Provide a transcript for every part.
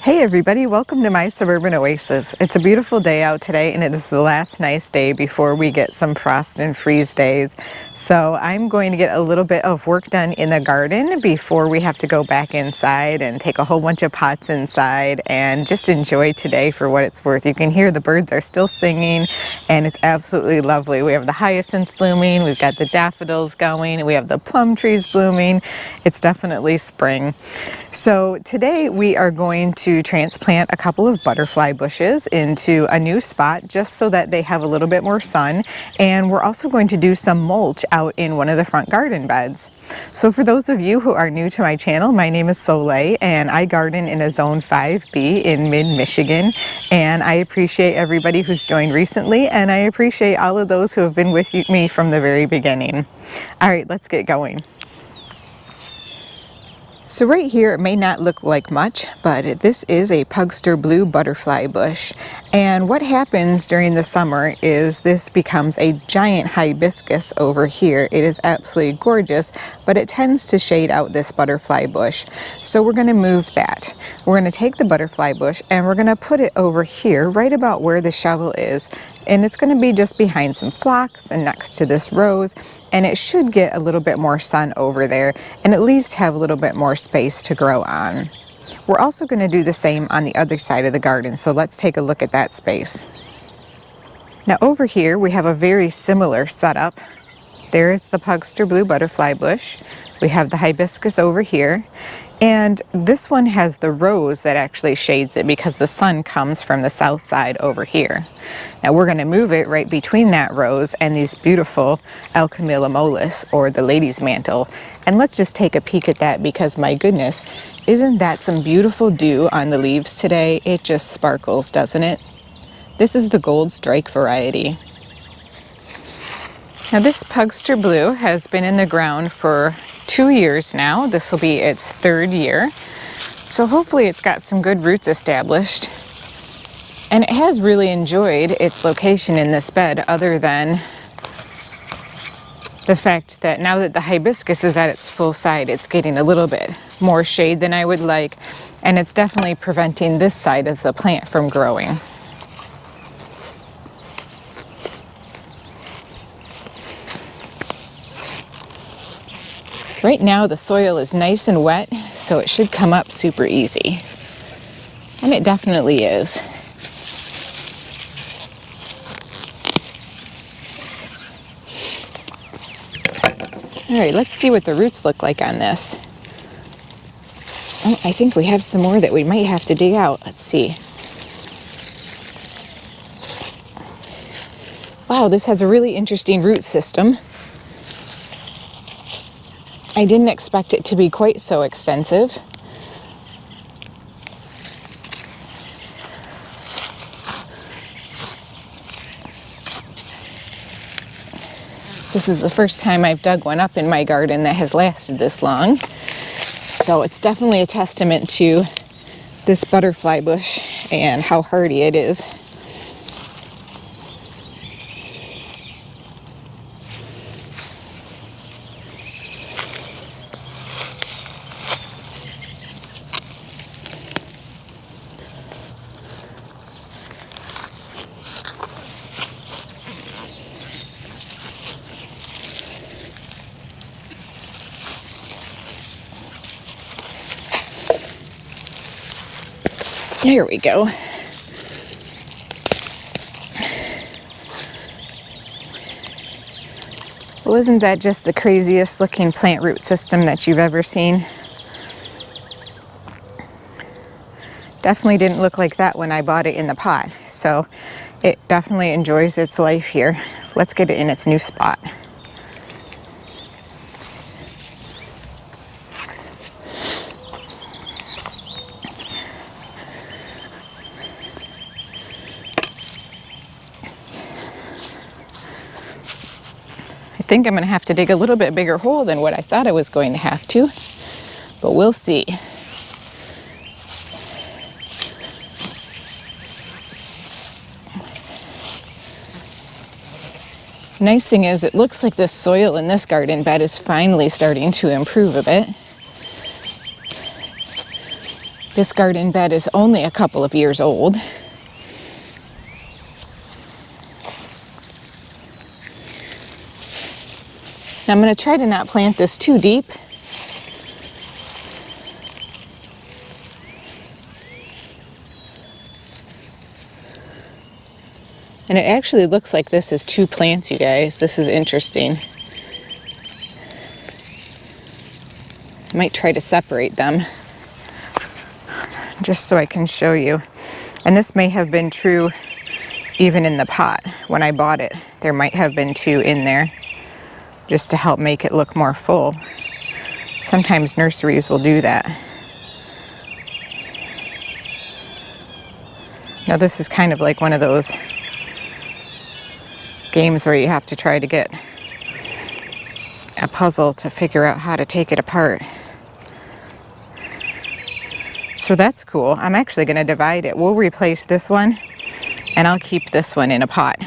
Hey everybody, welcome to my Suburban Oasis. It's a beautiful day out today and it is the last nice day before we get some frost and freeze days. So I'm going to get a little bit of work done in the garden before we have to go back inside and take a whole bunch of pots inside and just enjoy today for what it's worth. You can hear the birds are still singing and it's absolutely lovely. We have the hyacinths blooming, we've got the daffodils going, we have the plum trees blooming. It's definitely spring. So today we are going to transplant a couple of butterfly bushes into a new spot just so that they have a little bit more sun, and we're also going to do some mulch out in one of the front garden beds. So for those of you who are new to my channel, my name is Soleil and I garden in a Zone 5B in mid-Michigan, and I appreciate everybody who's joined recently and I appreciate all of those who have been with me from the very beginning. All right, let's get going. So right here, it may not look like much, but this is a Pugster blue butterfly bush. And what happens during the summer is this becomes a giant hibiscus over here. It is absolutely gorgeous, but it tends to shade out this butterfly bush. So we're going to move that. We're going to take the butterfly bush and we're going to put it over here, right about where the shovel is. And it's going to be just behind some phlox and next to this rose. And it should get a little bit more sun over there and at least have a little bit more space to grow on. We're also going to do the same on the other side of the garden, so let's take a look at that space. Now over here we have a very similar setup. There is the Pugster blue butterfly bush. We have the hibiscus over here, and this one has the rose that actually shades it because the sun comes from the south side over here. Now we're going to move it right between that rose and these beautiful Alchemilla mollis, or the lady's mantle. And let's just take a peek at that because my goodness, isn't that some beautiful dew on the leaves today? It just sparkles, doesn't it? This is the gold strike variety. Now this Pugster blue has been in the ground for 2 years now. This will be its 3rd year. So hopefully it's got some good roots established. And it has really enjoyed its location in this bed, other than the fact that now that the hibiscus is at its full side, it's getting a little bit more shade than I would like. And it's definitely preventing this side of the plant from growing. Right now the soil is nice and wet, so it should come up super easy. And it definitely is. All right, let's see what the roots look like on this. Oh, I think we have some more that we might have to dig out. Let's see. Wow, this has a really interesting root system. I didn't expect it to be quite so extensive. This is the first time I've dug one up in my garden that has lasted this long. So it's definitely a testament to this butterfly bush and how hardy it is. There we go. Well, isn't that just the craziest looking plant root system that you've ever seen? Definitely didn't look like that when I bought it in the pot, so it definitely enjoys its life here. Let's get it in its new spot. I think I'm going to have to dig a little bit bigger hole than what I thought I was going to have to, but we'll see. Nice thing is, it looks like the soil in this garden bed is finally starting to improve a bit. This garden bed is only a couple of years old. Now I'm going to try to not plant this too deep. And it actually looks like this is 2 plants, you guys. This is interesting. I might try to separate them just so I can show you. And this may have been true even in the pot when I bought it. There might have been 2 in there just to help make it look more full. Sometimes nurseries will do that. Now this is kind of like one of those games where you have to try to get a puzzle to figure out how to take it apart. So that's cool. I'm actually going to divide it. We'll replace this one and I'll keep this one in a pot.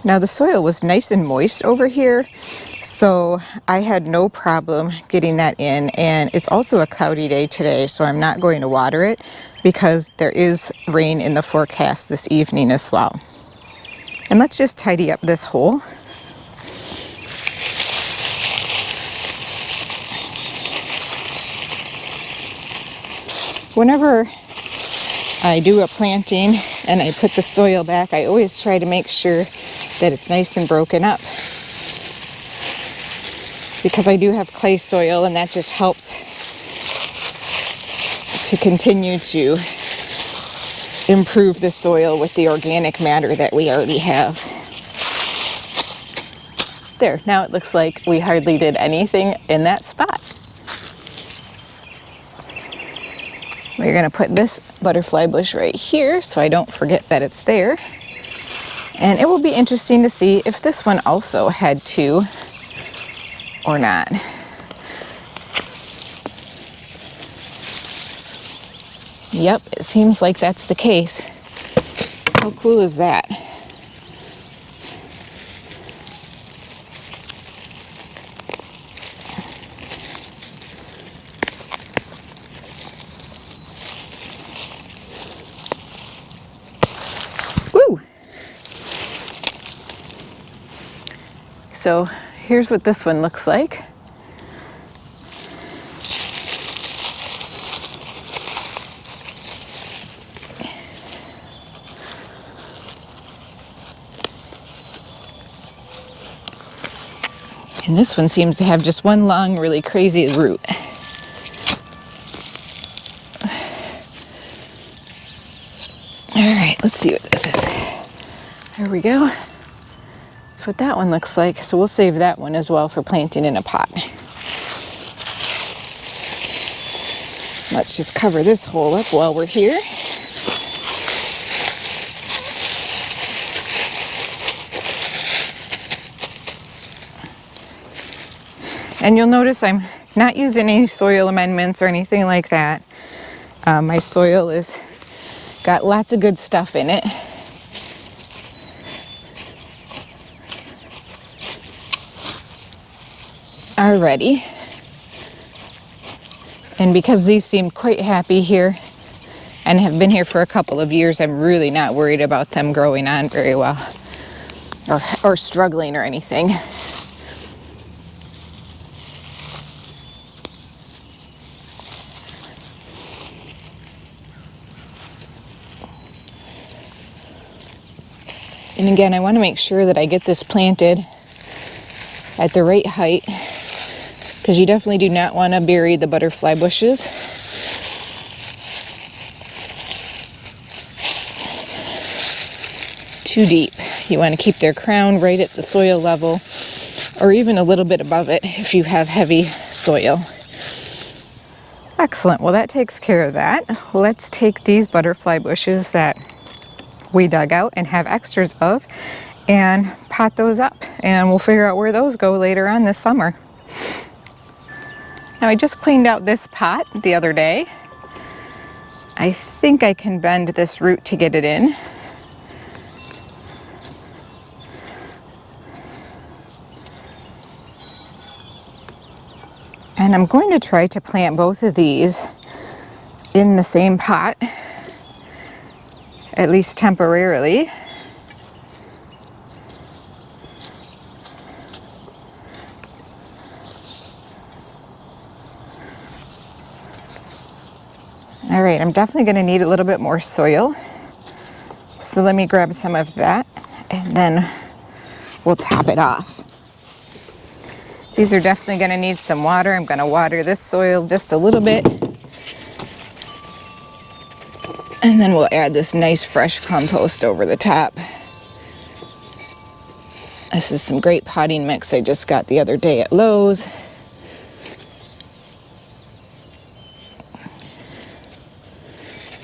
Now the soil was nice and moist over here, so I had no problem getting that in, and it's also a cloudy day today, so I'm not going to water it because there is rain in the forecast this evening as well. And let's just tidy up this hole. Whenever I do a planting and I put the soil back, I always try to make sure that it's nice and broken up, because I do have clay soil and that just helps to continue to improve the soil with the organic matter that we already have. There, now it looks like we hardly did anything in that spot. We're going to put this butterfly bush right here so I don't forget that it's there. And it will be interesting to see if this one also had 2 or not. Yep, it seems like that's the case. How cool is that? So here's what this one looks like. And this one seems to have just one long, really crazy root. All right, let's see what this is. There we go. That's what that one looks like. So we'll save that one as well for planting in a pot. Let's just cover this hole up while we're here. And you'll notice I'm not using any soil amendments or anything like that. My soil is got lots of good stuff in it. Already. And because these seem quite happy here and have been here for a couple of years, I'm really not worried about them growing on very well or struggling or anything. And again, I want to make sure that I get this planted at the right height, because you definitely do not want to bury the butterfly bushes. Too deep. You want to keep their crown right at the soil level, or even a little bit above it if you have heavy soil. Excellent. Well, that takes care of that. Let's take these butterfly bushes that we dug out and have extras of and pot those up, and we'll figure out where those go later on this summer. Now, I just cleaned out this pot the other day. I think I can bend this root to get it in. And I'm going to try to plant both of these in the same pot, at least temporarily. All right, I'm definitely going to need a little bit more soil. So let me grab some of that and then we'll top it off. These are definitely going to need some water. I'm going to water this soil just a little bit. And then we'll add this nice fresh compost over the top. This is some great potting mix I just got the other day at Lowe's.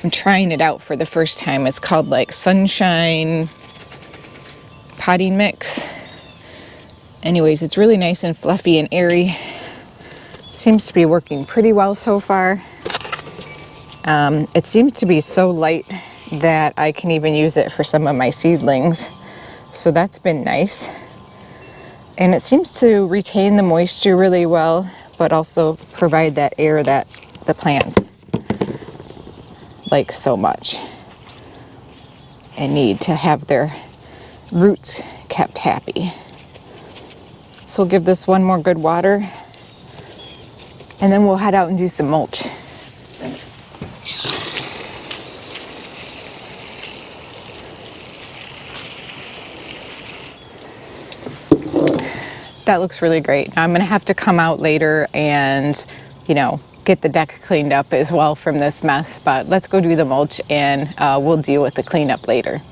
I'm trying it out for the first time. It's called like Sunshine Potting Mix. Anyways, it's really nice and fluffy and airy. Seems to be working pretty well so far. It seems to be so light that I can even use it for some of my seedlings. So that's been nice. And it seems to retain the moisture really well, but also provide that air that the plants like so much and need to have their roots kept happy. So we'll give this one more good water, and then we'll head out and do some mulch. That looks really great. I'm gonna have to come out later and, get the deck cleaned up as well from this mess, but let's go do the mulch and we'll deal with the cleanup later.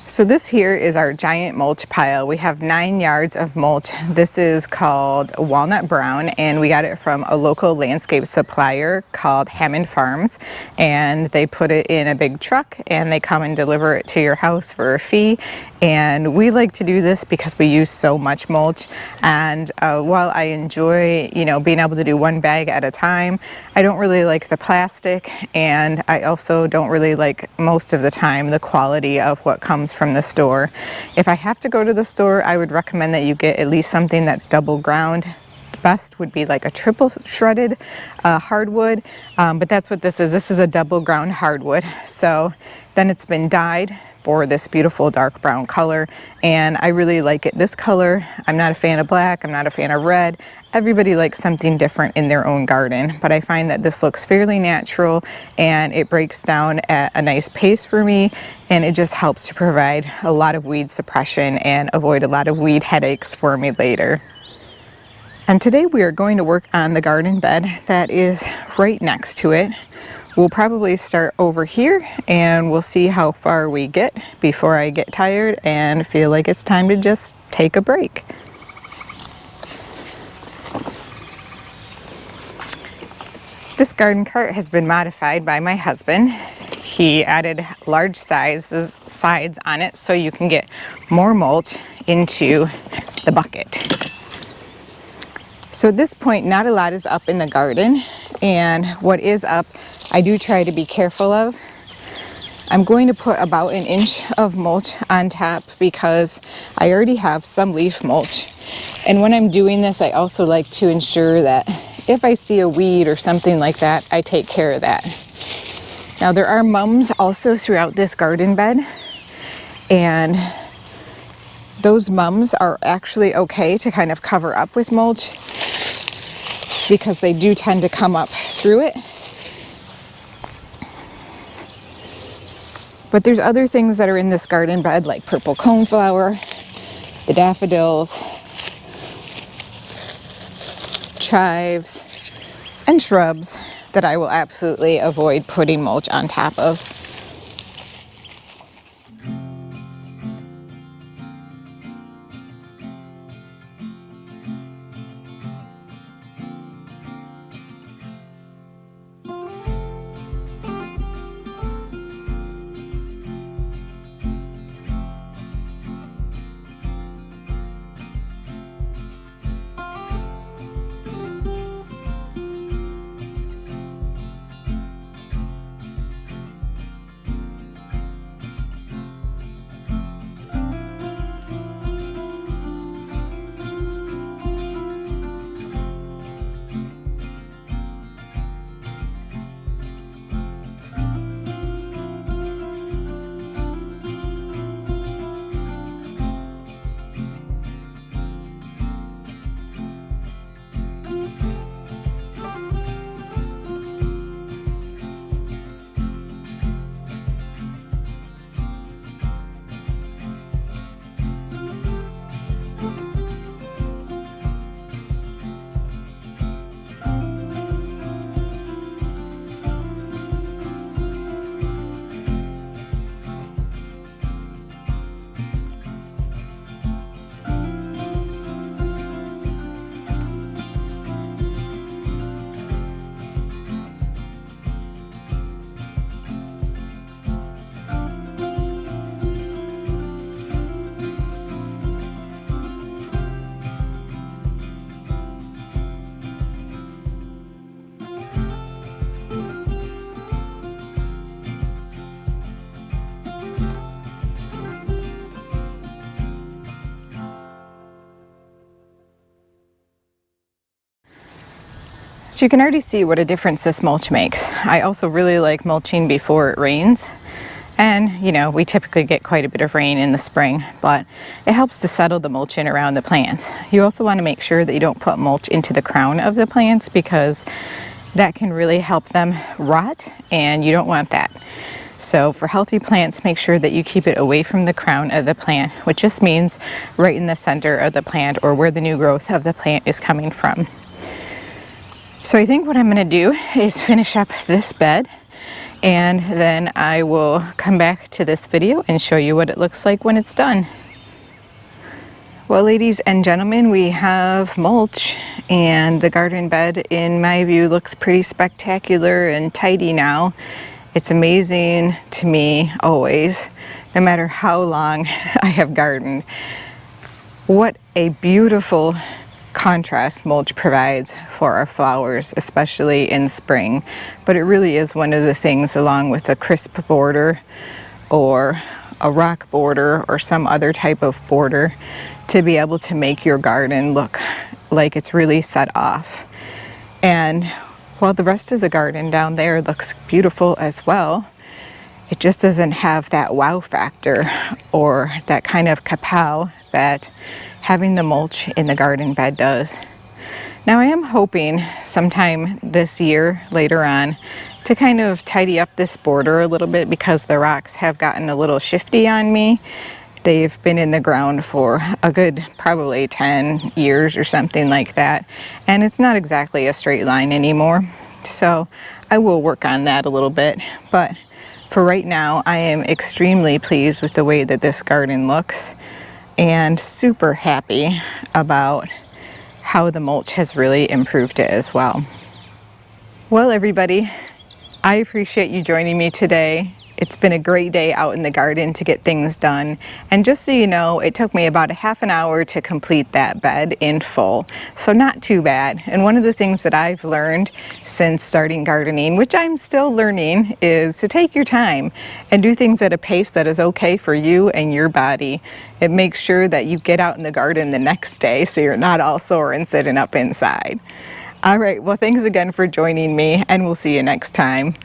So this here is our giant mulch pile. We have 9 yards of mulch. This is called Walnut Brown, and we got it from a local landscape supplier called Hammond Farms, and they put it in a big truck and they come and deliver it to your house for a fee. And we like to do this because we use so much mulch, and while I enjoy being able to do one bag at a time, I don't really like the plastic, and I also don't really like most of the time the quality of what comes from the store. If I have to go to the store, I would recommend that you get at least something that's double ground. The best would be like a triple shredded hardwood, but that's what this is. This is a double ground hardwood. So then it's been dyed for this beautiful dark brown color, and I really like it this color. I'm not a fan of black, I'm not a fan of red. Everybody likes something different in their own garden, but I find that this looks fairly natural and it breaks down at a nice pace for me, and it just helps to provide a lot of weed suppression and avoid a lot of weed headaches for me later. And today we are going to work on the garden bed that is right next to it. We'll probably start over here and we'll see how far we get before I get tired and feel like it's time to just take a break. This garden cart has been modified by my husband. He added large sides on it so you can get more mulch into the bucket. So at this point, not a lot is up in the garden, and what is up, I do try to be careful of. I'm going to put about 1 inch of mulch on top because I already have some leaf mulch. And when I'm doing this, I also like to ensure that if I see a weed or something like that, I take care of that. Now there are mums also throughout this garden bed, and those mums are actually okay to kind of cover up with mulch because they do tend to come up through it. But there's other things that are in this garden bed, like purple coneflower, the daffodils, chives, and shrubs that I will absolutely avoid putting mulch on top of. So you can already see what a difference this mulch makes. I also really like mulching before it rains. And, you know, we typically get quite a bit of rain in the spring, but it helps to settle the mulch in around the plants. You also want to make sure that you don't put mulch into the crown of the plants because that can really help them rot, and you don't want that. So for healthy plants, make sure that you keep it away from the crown of the plant, which just means right in the center of the plant or where the new growth of the plant is coming from. So I think what I'm going to do is finish up this bed, and then I will come back to this video and show you what it looks like when it's done. Well, ladies and gentlemen, we have mulch, and the garden bed in my view looks pretty spectacular and tidy now. It's amazing to me always, no matter how long I have gardened, what a beautiful contrast mulch provides for our flowers, especially in spring. But it really is one of the things, along with a crisp border or a rock border or some other type of border, to be able to make your garden look like it's really set off. And while the rest of the garden down there looks beautiful as well, it just doesn't have that wow factor or that kind of kapow that having the mulch in the garden bed does. Now I am hoping sometime this year, later on, to kind of tidy up this border a little bit because the rocks have gotten a little shifty on me. They've been in the ground for a good probably 10 years or something like that, and it's not exactly a straight line anymore. So I will work on that a little bit, but for right now I am extremely pleased with the way that this garden looks, and super happy about how the mulch has really improved it as well. Well, everybody, I appreciate you joining me today. It's been a great day out in the garden to get things done. And just so you know, it took me about a half an hour to complete that bed in full. So not too bad. And one of the things that I've learned since starting gardening, which I'm still learning, is to take your time and do things at a pace that is okay for you and your body. It makes sure that you get out in the garden the next day so you're not all sore and sitting up inside. All right, well, thanks again for joining me, and we'll see you next time.